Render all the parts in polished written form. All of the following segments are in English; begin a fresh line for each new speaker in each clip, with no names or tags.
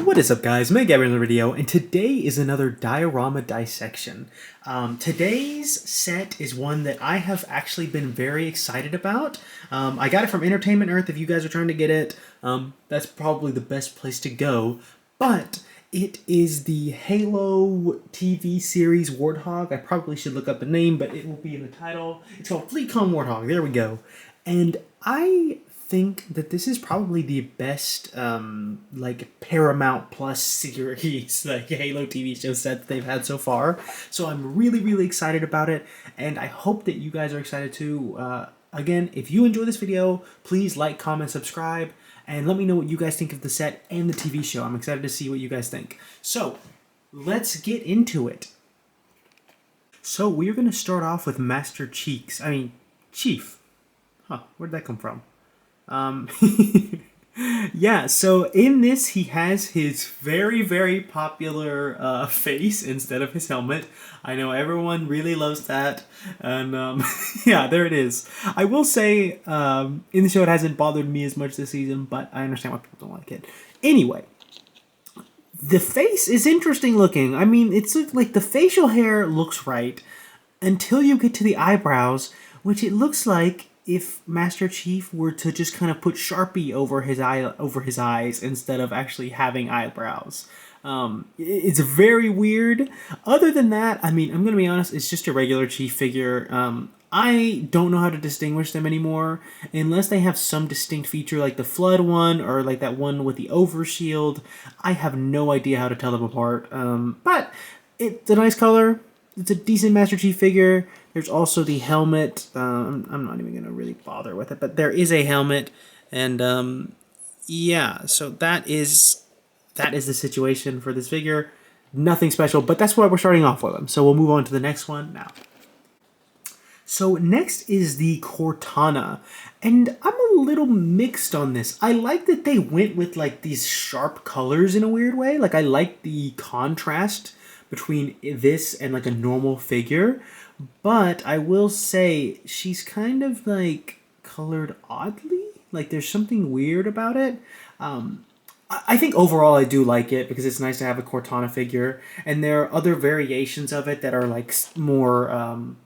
What is up, guys? Meg in the video, and today is another diorama dissection. Today's set is one that I have actually been very excited about. I got it from Entertainment Earth. If you guys are trying to get it, that's probably the best place to go. But it is the Halo TV series Warthog. I probably should look up the name, but it will be in the title. It's called Fleetcom Warthog. There we go. And I think that this is probably the best like Paramount Plus series, like Halo TV show set that they've had so far. So I'm really excited about it, and I hope that you guys are excited too. Again, if you enjoy this video, please like, comment, subscribe, and let me know what you guys think of the set and the TV show. I'm excited to see what you guys think. So let's get into it. So we're going to start off with Master Chief. Huh, where'd that come from? Yeah, so in this he has his very popular face instead of his helmet. I know everyone really loves that, and yeah, there it is. I will say in the show it hasn't bothered me as much this season, but I understand why people don't like it. Anyway, the face is interesting looking. I mean, it's like the facial hair looks right until you get to the eyebrows, which it looks like if Master Chief were to just kind of put Sharpie over his eyes instead of actually having eyebrows. It's very weird. Other than that, I mean, I'm gonna be honest, it's just a regular Chief figure. I don't know how to distinguish them anymore unless they have some distinct feature like the Flood one or like that one with the overshield. I have no idea how to tell them apart. But it's a nice color. It's a decent Master Chief figure. There's also the helmet. I'm not even going to really bother with it, but there is a helmet. And yeah, so that is the situation for this figure. Nothing special, but that's why we're starting off with them. So we'll move on to the next one now. So next is the Cortana, and I'm a little mixed on this. I like that they went with like these sharp colors in a weird way. Like I like the contrast between this and like a normal figure, but I will say she's kind of like colored oddly. Like there's something weird about it. I think overall I do like it because it's nice to have a Cortana figure, and there are other variations of it that are like more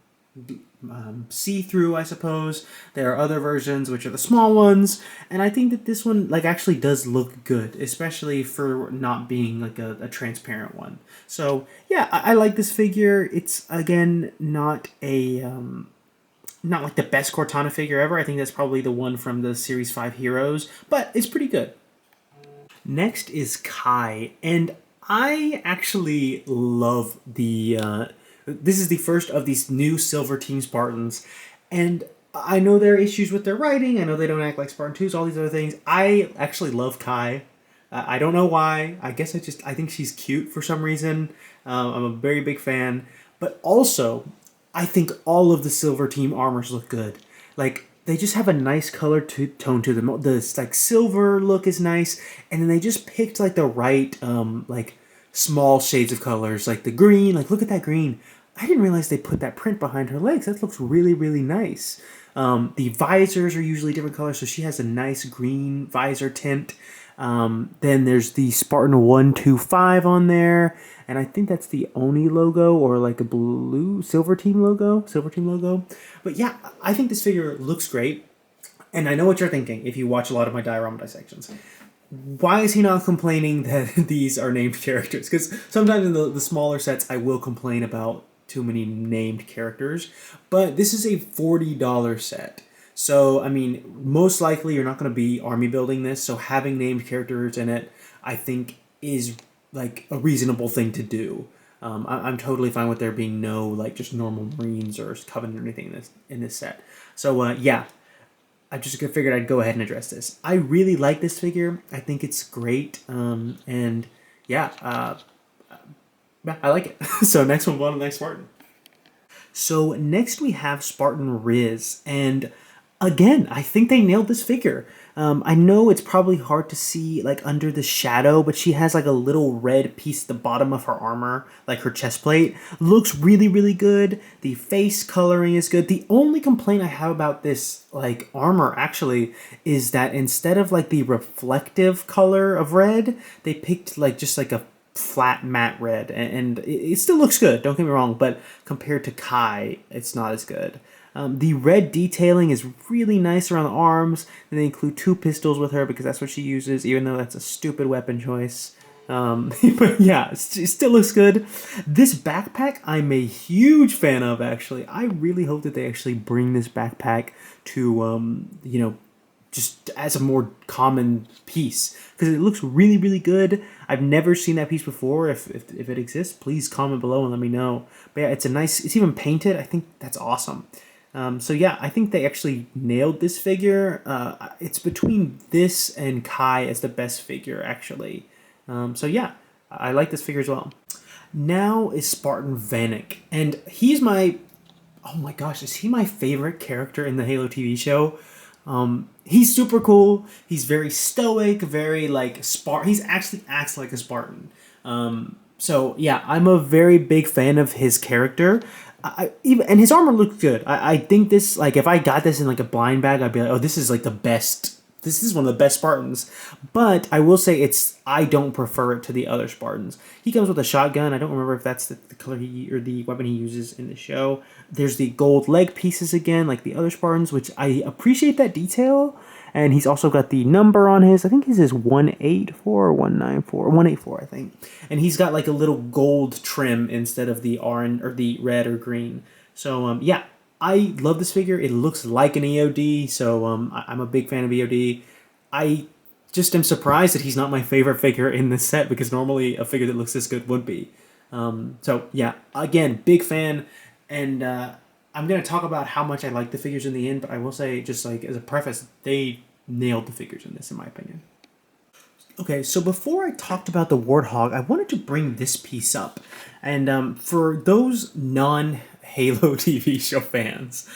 see-through, I suppose. There are other versions which are the small ones, and I think that this one like actually does look good, especially for not being like a transparent one. So yeah, I like this figure. It's again not a not like the best Cortana figure ever. I think that's probably the one from the Series 5 Heroes, but it's pretty good. Next is Kai, and I actually love the this is the first of these new Silver Team Spartans, and I know there are issues with their writing. I know they don't act like Spartan 2s, all these other things. I actually love Kai. I don't know why. I guess I think she's cute for some reason. I'm a very big fan. But also, I think all of the Silver Team armors look good. Like, they just have a nice color tone to them. The like silver look is nice, and then they just picked like the right like small shades of colors, like the green. Like, look at that green. I didn't realize they put that print behind her legs. That looks really nice. The visors are usually different colors, so she has a nice green visor tint. Then there's the Spartan 125 on there, and I think that's the Oni logo, or like a blue Silver Team logo. But yeah, I think this figure looks great, and I know what you're thinking if you watch a lot of my diorama dissections. Why is he not complaining that these are named characters? Because sometimes in the smaller sets, I will complain about too many named characters. But this is a $40 set. So, I mean, most likely you're not going to be army building this. So having named characters in it, I think, is like a reasonable thing to do. I'm totally fine with there being no like just normal Marines or Covenant or anything in this set. So, yeah. I just figured I'd go ahead and address this. I really like this figure. I think it's great. And yeah, I like it. So next one, on the next Spartan. So next we have Spartan Riz. And again, I think they nailed this figure. I know it's probably hard to see like under the shadow, but she has like a little red piece at the bottom of her armor, like her chest plate. Looks really, really good. The face coloring is good. The only complaint I have about this like armor actually is that instead of like the reflective color of red, they picked like just like a flat matte red, and it still looks good, don't get me wrong, but compared to Kai, it's not as good. The red detailing is really nice around the arms, and they include 2 pistols with her because that's what she uses, even though that's a stupid weapon choice. But yeah, it still looks good. This backpack I'm a huge fan of, actually. I really hope that they actually bring this backpack to, just as a more common piece, because it looks really, really good. I've never seen that piece before. If it exists, please comment below and let me know. But yeah, it's even painted. I think that's awesome. So yeah, I think they actually nailed this figure. It's between this and Kai as the best figure, actually. So yeah, I like this figure as well. Now is Spartan Vannak, and he's my, oh my gosh, is he my favorite character in the Halo TV show? He's super cool. He's very stoic, very like He's actually acts like a Spartan. So yeah, I'm a very big fan of his character. And his armor looks good. I think this, like, if I got this in like a blind bag, I'd be like, oh, this is like the best. This is one of the best Spartans. But I will say I don't prefer it to the other Spartans. He comes with a shotgun. I don't remember if that's the color or the weapon he uses in the show. There's the gold leg pieces again, like the other Spartans, which I appreciate that detail. And he's also got the number on his, I think his is 184 or 194, 184, I think. And he's got like a little gold trim instead of the orange or the red or green. So yeah, I love this figure. It looks like an EOD, so I'm a big fan of EOD. I just am surprised that he's not my favorite figure in this set, because normally a figure that looks this good would be. So yeah, again, big fan, and I'm going to talk about how much I like the figures in the end, but I will say, just like as a preface, they nailed the figures in this, in my opinion. Okay, so before I talked about the Warthog, I wanted to bring this piece up. And for those non-Halo TV show fans,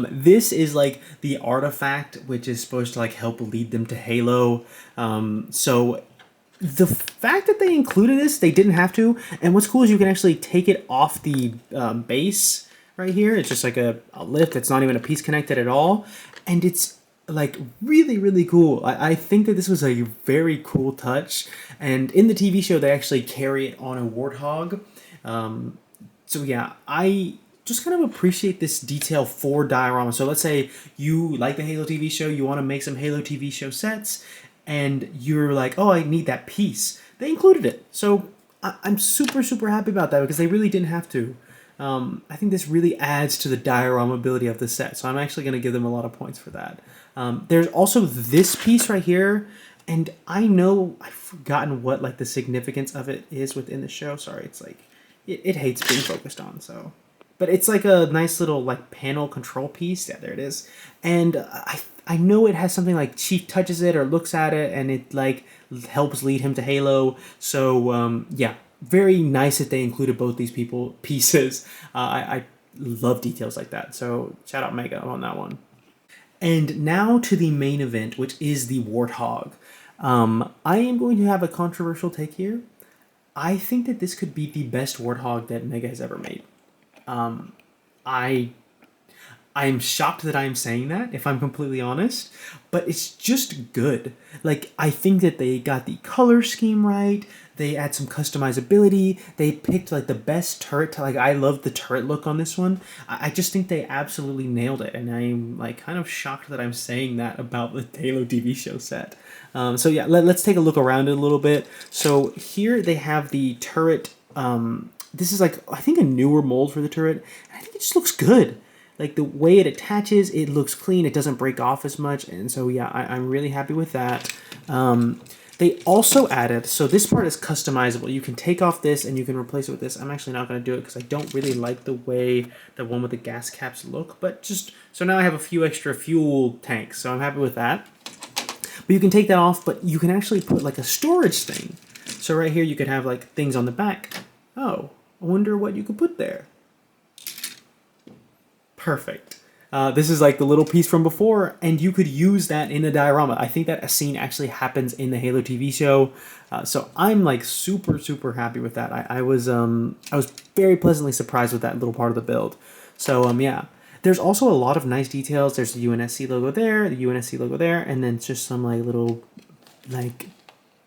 this is like the artifact which is supposed to like help lead them to Halo. So the fact that they included this, they didn't have to. And what's cool is you can actually take it off the base right here. It's just like a lift. It's not even a piece connected at all. And it's like really, really cool. I think that this was a very cool touch. And in the TV show, they actually carry it on a Warthog. So yeah, I just kind of appreciate this detail for diorama. So let's say you like the Halo TV show, you want to make some Halo TV show sets, and you're like, oh, I need that piece. They included it. So I'm super, super happy about that, because they really didn't have to. I think this really adds to the diorama ability of the set, so I'm actually going to give them a lot of points for that. There's also this piece right here, and I know I've forgotten what like the significance of it is within the show. Sorry, it's like it hates being focused on. So, but it's like a nice little like panel control piece. Yeah, there it is. And I know it has something like Chief touches it or looks at it, and it like helps lead him to Halo. So yeah. Very nice that they included both these pieces. I love details like that. So shout out Mega on that one. And now to the main event, which is the Warthog. I am going to have a controversial take here. I think that this could be the best Warthog that Mega has ever made. I'm shocked that I'm saying that, if I'm completely honest, but it's just good. Like, I think that they got the color scheme right, they add some customizability, they picked, like, the best turret, like, I love the turret look on this one. I just think they absolutely nailed it, and I'm, like, kind of shocked that I'm saying that about the Halo TV show set. So yeah, let's take a look around it a little bit. So here they have the turret, this is, like, I think a newer mold for the turret, and I think it just looks good. Like, the way it attaches, it looks clean. It doesn't break off as much. And so, yeah, I'm really happy with that. They also added, so this part is customizable. You can take off this and you can replace it with this. I'm actually not going to do it because I don't really like the way the one with the gas caps look. But just, so now I have a few extra fuel tanks. So I'm happy with that. But you can take that off, but you can actually put like a storage thing. So right here you could have like things on the back. Oh, I wonder what you could put there. Perfect. This is like the little piece from before, and you could use that in a diorama. I think that a scene actually happens in the Halo TV show, so I'm like super happy with that. I was very pleasantly surprised with that little part of the build. So yeah, there's also a lot of nice details. There's the UNSC logo there, the UNSC logo there, and then just some like little like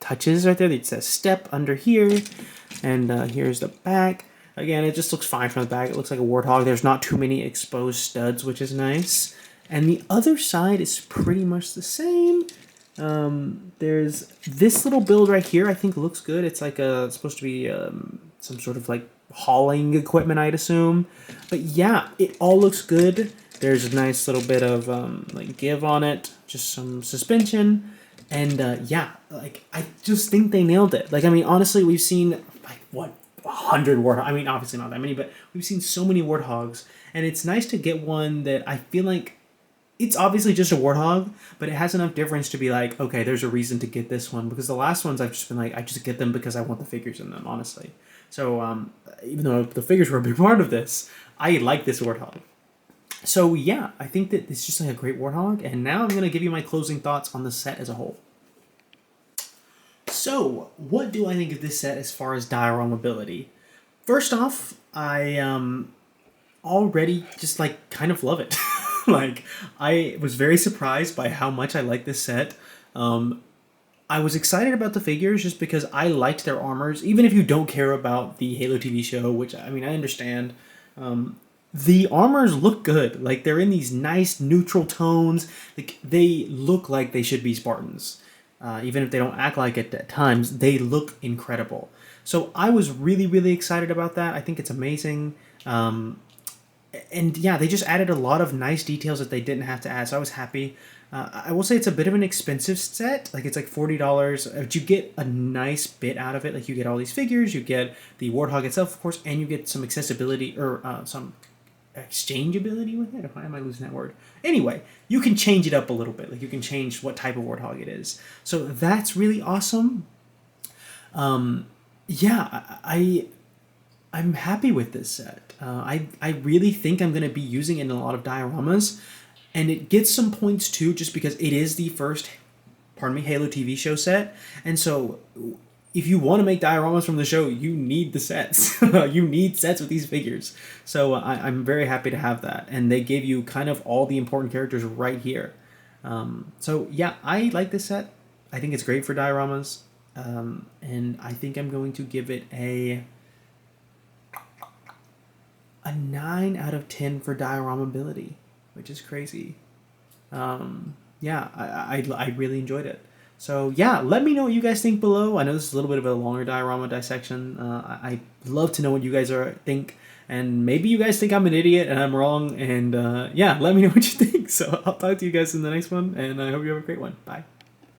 touches right there. It says step under here, and here's the back. Again, it just looks fine from the back. It looks like a Warthog. There's not too many exposed studs, which is nice. And the other side is pretty much the same. There's this little build right here I think looks good. It's like it's supposed to be some sort of like hauling equipment, I'd assume. But yeah, it all looks good. There's a nice little bit of like give on it, just some suspension. And yeah, like I just think they nailed it. Like, I mean, honestly, we've seen like what, 100 Warthogs. I mean, obviously not that many, but we've seen so many Warthogs, and it's nice to get one that I feel like it's obviously just a Warthog, but it has enough difference to be like, okay, there's a reason to get this one, because the last ones I've just been like, I just get them because I want the figures in them, honestly. So even though the figures were a big part of this, I like this Warthog. So yeah, I think that it's just like a great Warthog, and now I'm going to give you my closing thoughts on the set as a whole. So, what do I think of this set as far as diorama-ability? First off, I already just like kind of love it. Like, I was very surprised by how much I like this set. I was excited about the figures just because I liked their armors, even if you don't care about the Halo TV show, which, I mean, I understand. The armors look good. Like, they're in these nice neutral tones. Like, they look like they should be Spartans. Even if they don't act like it at times, they look incredible. So I was really excited about that. I think it's amazing. And yeah, they just added a lot of nice details that they didn't have to add, so I was happy. I will say it's a bit of an expensive set. Like, it's like $40, but you get a nice bit out of it. Like, you get all these figures, you get the Warthog itself, of course, and you get some accessibility, or some exchangeability with it. Why am I losing that word? Anyway, you can change it up a little bit. Like, you can change what type of Warthog it is. So that's really awesome. Yeah, I'm happy with this set. I really think I'm going to be using it in a lot of dioramas, and it gets some points too, just because it is the first, Halo TV show set, and so if you want to make dioramas from the show, you need the sets. You need sets with these figures. So I'm very happy to have that, and they gave you kind of all the important characters right here. So yeah, I like this set. I think it's great for dioramas, and I think I'm going to give it a 9 out of 10 for diorama ability, which is crazy. Yeah, I really enjoyed it. So yeah, let me know what you guys think below. I know this is a little bit of a longer diorama dissection. I'd love to know what you guys think, and maybe you guys think I'm an idiot and I'm wrong, and yeah, let me know what you think. So I'll talk to you guys in the next one, and I hope you have a great one. Bye.